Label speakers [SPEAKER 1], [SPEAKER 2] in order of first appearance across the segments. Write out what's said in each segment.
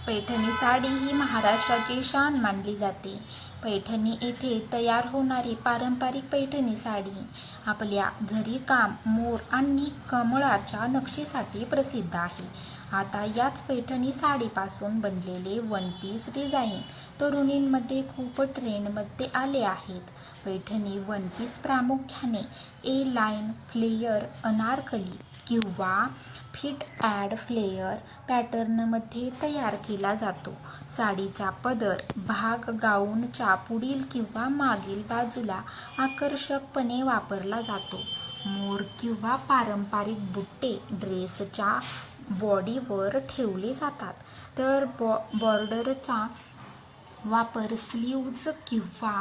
[SPEAKER 1] पैठणी साडी ही महाराष्ट्राची शान मानली जाते. पैठणी येथे तयार होणारी पारंपरिक पैठणी साडी आपल्या जरीकाम, मोर आणि कमळाच्या नक्षीसाठी प्रसिद्ध आहे. आता याच पैठणी साडीपासून बनलेले वन पीस डिझाईन तरुणींमध्ये खूप ट्रेंडमध्ये आले आहेत. पैठणी वन पीस प्रामुख्याने ए लाईन, फ्लेअर, अनारकली किंवा फिट ॲड फ्लेअर पॅटर्नमध्ये तयार केला जातो. साडीचा पदर भाग गाऊनच्या पुढील किंवा मागील बाजूला आकर्षकपणे वापरला जातो. मोर किंवा पारंपरिक बुट्टे ड्रेसच्या बॉडीवर ठेवले जातात, तर बॉर्डरचा वापर स्लीव्ज किंवा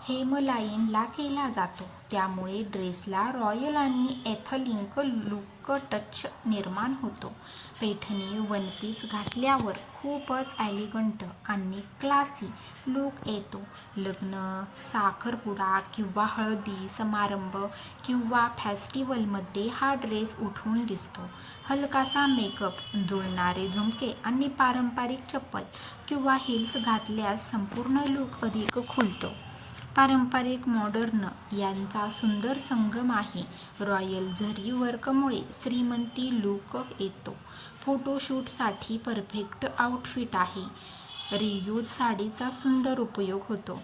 [SPEAKER 1] हेमलाईनला केला जातो. त्यामुळे ड्रेसला रॉयल आणि एथनिक लुक टच निर्माण होतो. पैठणी वन पीस घातल्यावर खूपच एलिगंट आणि क्लासी लुक येतो. लग्न, साखरपुडा किंवा हळदी समारंभ किंवा फेस्टिवलमध्ये हा ड्रेस उठून दिसतो. हलकासा मेकअप, जुळणारे झुमके आणि पारंपरिक चप्पल किंवा हिल्स घातल्यास संपूर्ण लुक अधिक खुलतो. पारंपरिक मॉडर्न यांचा सुंदर संगम आहे. रॉयल झरी वर्कमुळे श्रीमंती लुक येतो. फोटोशूटसाठी परफेक्ट आउटफिट आहे. रियूज साडीचा सुंदर उपयोग होतो.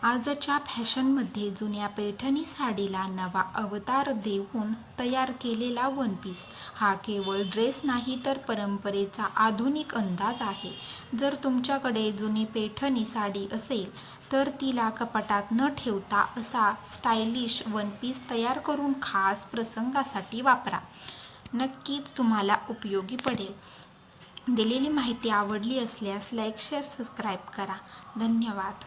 [SPEAKER 1] आजच्या फॅशनमध्ये जुन्या पैठणी साडीला नवा अवतार देऊन तयार केलेला वन पीस हा केवळ ड्रेस नाही तर परंपरेचा आधुनिक अंदाज आहे. जर तुमच्याकडे जुनी पैठणी साडी असेल तर तिला कपाटात न ठेवता असा स्टायलिश वन पीस तयार करून खास प्रसंगासाठी वापरा. नक्कीच तुम्हाला उपयोगी पडेल. दिलेली माहिती आवडली असल्यास लाईक, शेअर, सबस्क्राईब करा. धन्यवाद.